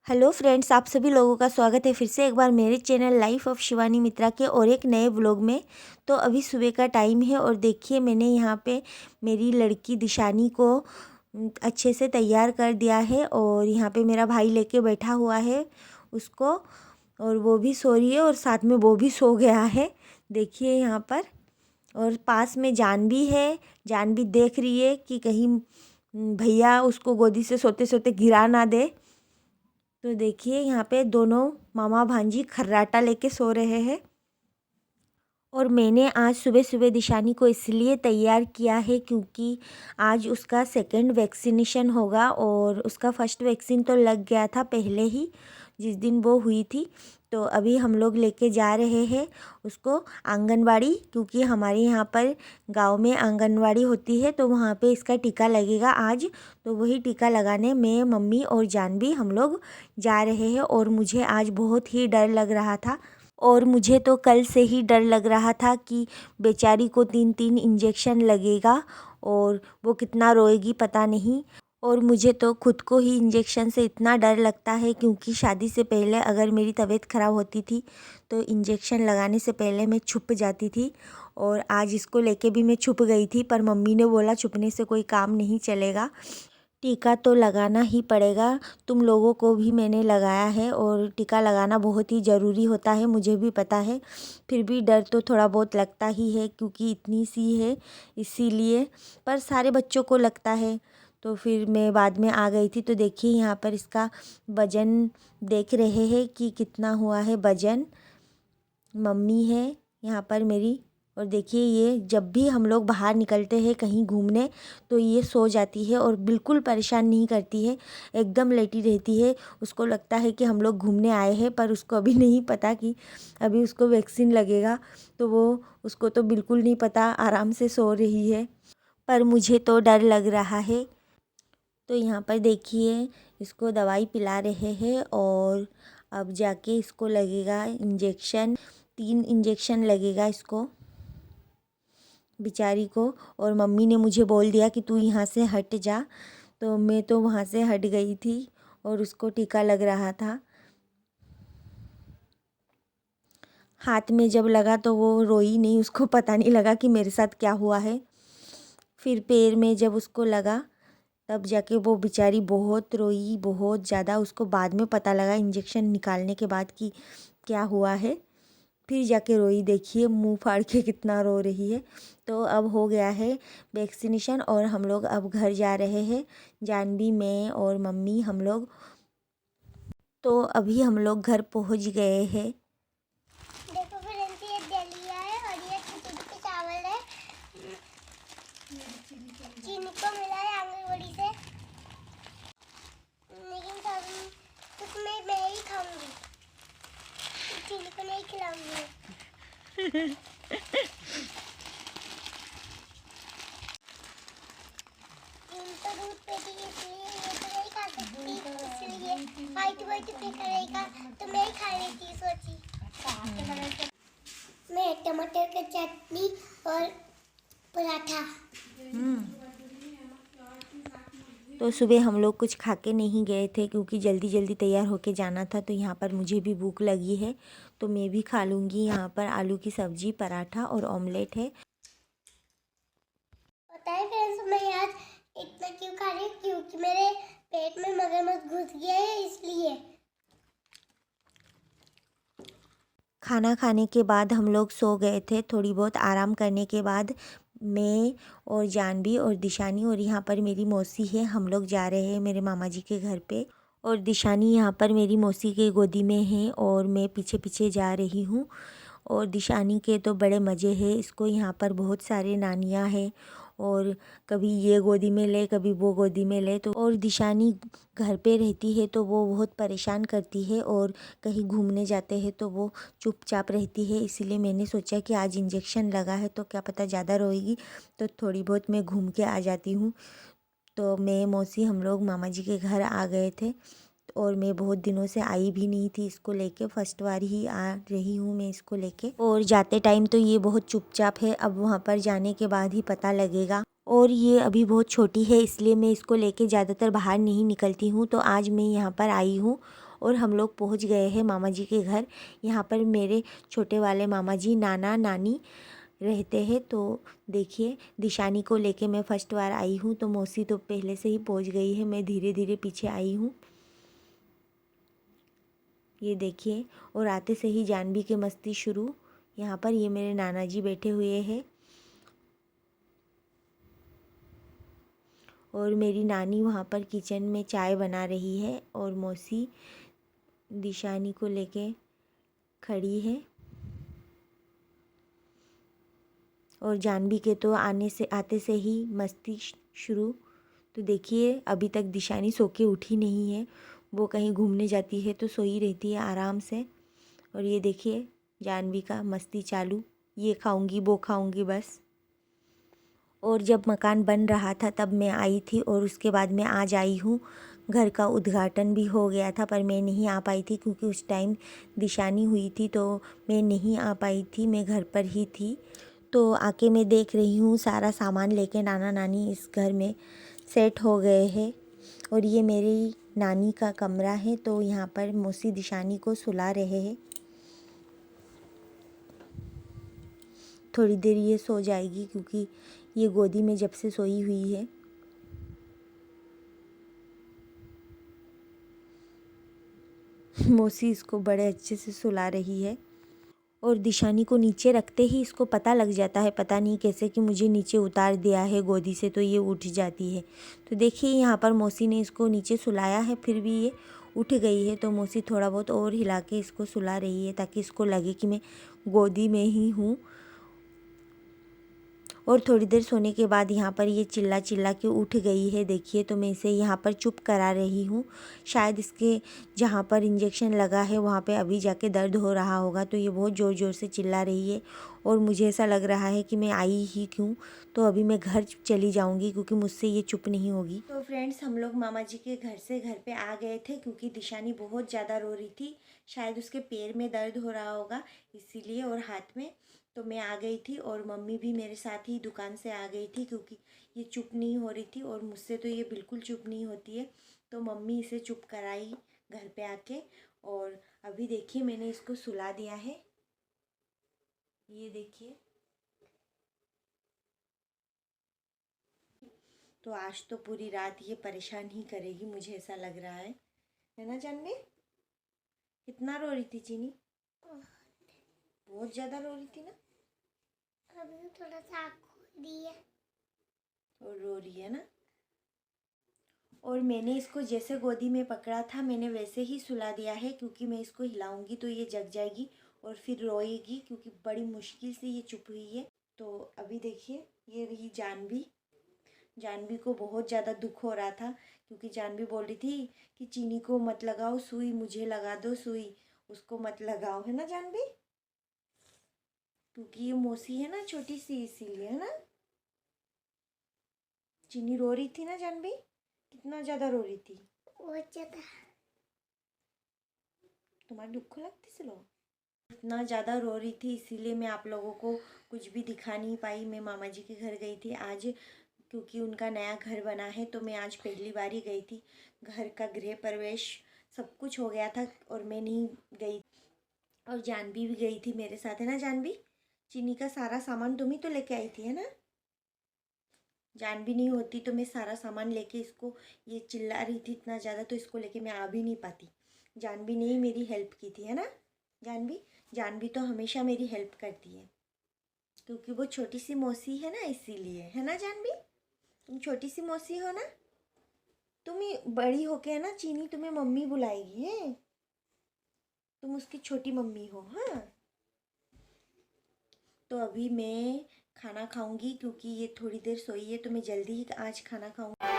Hello friends, आप सभी लोगों का स्वागत है फिर से एक बार मेरे चैनल लाइफ ऑफ शिवानी मित्रा के और एक नए व्लॉग में। तो अभी सुबह का टाइम है और देखिए मैंने यहाँ पे मेरी लड़की दिशानी को अच्छे से तैयार कर दिया है और यहाँ पे मेरा भाई लेके बैठा हुआ है उसको, और वो भी सो रही है और साथ में वो भी सो गया है। देखिए यहाँ पर, और पास में जानवी है। जानवी देख रही है कि कहीं भैया उसको गोदी से सोते सोते गिरा ना दे। तो देखिए यहाँ पे दोनों मामा भांजी खर्राटा लेके सो रहे हैं। और मैंने आज सुबह सुबह दिशानी को इसलिए तैयार किया है क्योंकि आज उसका सेकंड वैक्सीनेशन होगा और उसका फर्स्ट वैक्सीन तो लग गया था पहले ही, जिस दिन वो हुई थी। तो अभी हम लोग लेके जा रहे हैं उसको आंगनवाड़ी, क्योंकि हमारे यहाँ पर गांव में आंगनवाड़ी होती है तो वहाँ पे इसका टीका लगेगा आज। तो वही टीका लगाने मैं, मम्मी और जानवी हम लोग जा रहे हैं। और मुझे आज बहुत ही डर लग रहा था, और मुझे तो कल से ही डर लग रहा था कि बेचारी को 3-3 इंजेक्शन लगेगा और वो कितना रोएगी पता नहीं। और मुझे तो खुद को ही इंजेक्शन से इतना डर लगता है क्योंकि शादी से पहले अगर मेरी तबीयत ख़राब होती थी तो इंजेक्शन लगाने से पहले मैं छुप जाती थी। और आज इसको लेके भी मैं छुप गई थी, पर मम्मी ने बोला छुपने से कोई काम नहीं चलेगा, टीका तो लगाना ही पड़ेगा। तुम लोगों को भी मैंने लगाया है और टीका लगाना बहुत ही ज़रूरी होता है, मुझे भी पता है। फिर भी डर तो थोड़ा बहुत लगता ही है क्योंकि इतनी सी है इसीलिए, पर सारे बच्चों को लगता है। तो फिर मैं बाद में आ गई थी। तो देखिए यहाँ पर इसका वज़न देख रहे हैं कि कितना हुआ है वज़न। मम्मी है यहाँ पर मेरी, और देखिए ये जब भी हम लोग बाहर निकलते हैं कहीं घूमने तो ये सो जाती है और बिल्कुल परेशान नहीं करती है, एकदम लेटी रहती है। उसको लगता है कि हम लोग घूमने आए हैं, पर उसको अभी नहीं पता कि अभी उसको वैक्सीन लगेगा। तो वो, उसको तो बिल्कुल नहीं पता, आराम से सो रही है। पर मुझे तो डर लग रहा है। तो यहाँ पर देखिए इसको दवाई पिला रहे हैं और अब जाके इसको लगेगा इंजेक्शन। 3 इंजेक्शन लगेगा इसको बेचारी को। और मम्मी ने मुझे बोल दिया कि तू यहाँ से हट जा, तो मैं तो वहाँ से हट गई थी और उसको टीका लग रहा था। हाथ में जब लगा तो वो रोई नहीं, उसको पता नहीं लगा कि मेरे साथ क्या हुआ है। फिर पैर में जब उसको लगा तब जाके वो बेचारी बहुत रोई, बहुत ज़्यादा। उसको बाद में पता लगा इंजेक्शन निकालने के बाद कि क्या हुआ है, फिर जाके रोई। देखिए मुंह फाड़ के कितना रो रही है। तो अब हो गया है वैक्सीनेशन और हम लोग अब घर जा रहे हैं, जानवी, मैं और मम्मी हम लोग। तो अभी हम लोग घर पहुंच गए हैं। देखो फ्रेंड्स, ये दलिया है और ये छोटे-छोटे चावल है। चीनी को मिला है आंगनबाड़ी से, लेकिन सब मैं ही खाऊंगी, चीनी को नहीं खिलाऊंगी। तो दूध पीती है इसलिए ये तो नहीं खा सकती, इसलिए वाइट फेंका रहेगा तो मैं ही खा लेती सोची। मैं टमाटर की चटनी और पराठा। तो सुबह हम लोग कुछ खा के नहीं गए थे क्योंकि जल्दी जल्दी तैयार होके जाना था। तो यहाँ पर मुझे भी भूख लगी है तो मैं भी खा लूँगी। यहाँ पर आलू की सब्जी, पराठा और ऑमलेट है। पता है फ्रेंड्स, मैं आज इतना क्यों खा रही हूँ? क्योंकि मेरे पेट में मगरमच्छ घुस गया है इसलिए। खाना खाने के बाद हम लोग सो गए थे। थोड़ी बहुत आराम करने के बाद मैं और जानवी और दिशानी, और यहाँ पर मेरी मौसी है, हम लोग जा रहे हैं मेरे मामा जी के घर पे। और दिशानी यहाँ पर मेरी मौसी के गोदी में है और मैं पीछे पीछे जा रही हूँ। और दिशानी के तो बड़े मज़े हैं, इसको यहाँ पर बहुत सारे नानियाँ हैं और कभी ये गोदी में ले कभी वो गोदी में ले। तो और दिशानी घर पे रहती है तो वो बहुत परेशान करती है, और कहीं घूमने जाते हैं तो वो चुपचाप रहती है। इसीलिए मैंने सोचा कि आज इंजेक्शन लगा है तो क्या पता ज़्यादा रोएगी, तो थोड़ी बहुत मैं घूम के आ जाती हूँ। तो मैं, मौसी, हम लोग मामा जी के घर आ गए थे और मैं बहुत दिनों से आई भी नहीं थी इसको लेके, फर्स्ट बार ही आ रही हूँ मैं इसको लेके। और जाते टाइम तो ये बहुत चुपचाप है, अब वहाँ पर जाने के बाद ही पता लगेगा। और ये अभी बहुत छोटी है इसलिए मैं इसको लेके ज़्यादातर बाहर नहीं निकलती हूँ। तो आज मैं यहाँ पर आई हूँ और हम लोग पहुंच गए हैं मामा जी के घर। यहाँ पर मेरे छोटे वाले मामा जी नाना नानी रहते हैं। तो देखिए दिशानी को लेके मैं फर्स्ट बार आई हूँ, तो मौसी तो पहले से ही पहुँच गई है, मैं धीरे धीरे पीछे आई हूँ। ये देखिए, और आते से ही जानवी के मस्ती शुरू। यहाँ पर ये मेरे नाना जी बैठे हुए हैं और मेरी नानी वहाँ पर किचन में चाय बना रही है और मौसी दिशानी को लेके खड़ी है। और जानवी के तो आते से ही मस्ती शुरू। तो देखिए अभी तक दिशानी सो के उठी नहीं है, वो कहीं घूमने जाती है तो सोई रहती है आराम से। और ये देखिए जानवी का मस्ती चालू, ये खाऊंगी वो खाऊंगी बस। और जब मकान बन रहा था तब मैं आई थी और उसके बाद मैं आज आई हूँ। घर का उद्घाटन भी हो गया था पर मैं नहीं आ पाई थी क्योंकि उस टाइम दिशानी हुई थी, तो मैं नहीं आ पाई थी, मैं घर पर ही थी। तो आके मैं देख रही हूँ सारा सामान लेके नाना नानी इस घर में सेट हो गए हैं। और ये मेरी नानी का कमरा है, तो यहाँ पर मौसी दिशानी को सुला रहे हैं। थोड़ी देर ये सो जाएगी क्योंकि ये गोदी में जब से सोई हुई है। मौसी इसको बड़े अच्छे से सुला रही है और दिशानी को नीचे रखते ही इसको पता लग जाता है, पता नहीं कैसे, कि मुझे नीचे उतार दिया है गोदी से, तो ये उठ जाती है। तो देखिए यहाँ पर मौसी ने इसको नीचे सुलाया है फिर भी ये उठ गई है। तो मौसी थोड़ा बहुत और हिला के इसको सुला रही है ताकि इसको लगे कि मैं गोदी में ही हूँ। और थोड़ी देर सोने के बाद यहाँ पर ये चिल्ला चिल्ला के उठ गई है। देखिए तो मैं इसे यहाँ पर चुप करा रही हूँ। शायद इसके जहाँ पर इंजेक्शन लगा है वहाँ पे अभी जाके दर्द हो रहा होगा, तो ये बहुत ज़ोर ज़ोर से चिल्ला रही है। और मुझे ऐसा लग रहा है कि मैं आई ही क्यों, तो अभी मैं घर चली जाऊँगी क्योंकि मुझसे ये चुप नहीं होगी। तो फ्रेंड्स हम लोग मामा जी के घर से घर पे आ गए थे क्योंकि दिशानी बहुत ज़्यादा रो रही थी। शायद उसके पैर में दर्द हो रहा होगा इसीलिए, और हाथ में। तो मैं आ गई थी और मम्मी भी मेरे साथ ही दुकान से आ गई थी क्योंकि ये चुप नहीं हो रही थी और मुझसे तो ये बिल्कुल चुप नहीं होती है। तो मम्मी इसे चुप कराई घर पे आके। और अभी देखिए मैंने इसको सुला दिया है, ये देखिए। तो आज तो पूरी रात ये परेशान ही करेगी, मुझे ऐसा लग रहा है ना जानवी? कितना रो रही थी चीनी? बहुत ज़्यादा रो रही थी ना? अभी थोड़ा सा आँख खोल दी है और रो रही है ना। और मैंने इसको जैसे गोदी में पकड़ा था मैंने वैसे ही सुला दिया है क्योंकि मैं इसको हिलाऊंगी तो ये जग जाएगी और फिर रोएगी क्योंकि बड़ी मुश्किल से ये चुप हुई है। तो अभी देखिए ये रही जानवी। जानवी को बहुत ज़्यादा दुख हो रहा था क्योंकि जानवी बोल रही थी कि चीनी को मत लगाओ सुई, मुझे लगा दो सुई, उसको मत लगाओ, है ना जानवी? क्योंकि ये मौसी है ना छोटी सी, इसीलिए, है ना। चीनी रो रही थी ना जानवी? कितना ज़्यादा रो रही थी? बहुत ज़्यादा। तुम्हारे दुख लगती से लो इतना ज़्यादा रो रही थी, इसीलिए मैं आप लोगों को कुछ भी दिखा नहीं पाई। मैं मामा जी के घर गई थी आज क्योंकि उनका नया घर बना है, तो मैं आज पहली बार ही गई थी। घर का गृह प्रवेश सब कुछ हो गया था और मैं नहीं गई। और जानवी भी गई थी मेरे साथ, है ना जानवी? चीनी का सारा सामान तुम ही तो लेके आई थी, है ना? जानवी नहीं होती तो मैं सारा सामान लेके इसको, ये चिल्ला रही थी इतना ज़्यादा तो इसको लेके मैं आ भी नहीं पाती। जानवी ने ही मेरी हेल्प की थी, है ना जानवी? जानवी तो हमेशा मेरी हेल्प करती है क्योंकि वो छोटी सी मौसी है ना, इसीलिए, है ना जानवी? तुम छोटी सी मौसी हो ना, तुम ही बड़ी होके, है ना, चीनी तुम्हें मम्मी बुलाएगी, है? तुम उसकी छोटी मम्मी हो। हाँ तो अभी मैं खाना खाऊंगी क्योंकि ये थोड़ी देर सोई है, तो मैं जल्दी ही आज खाना खाऊंगी।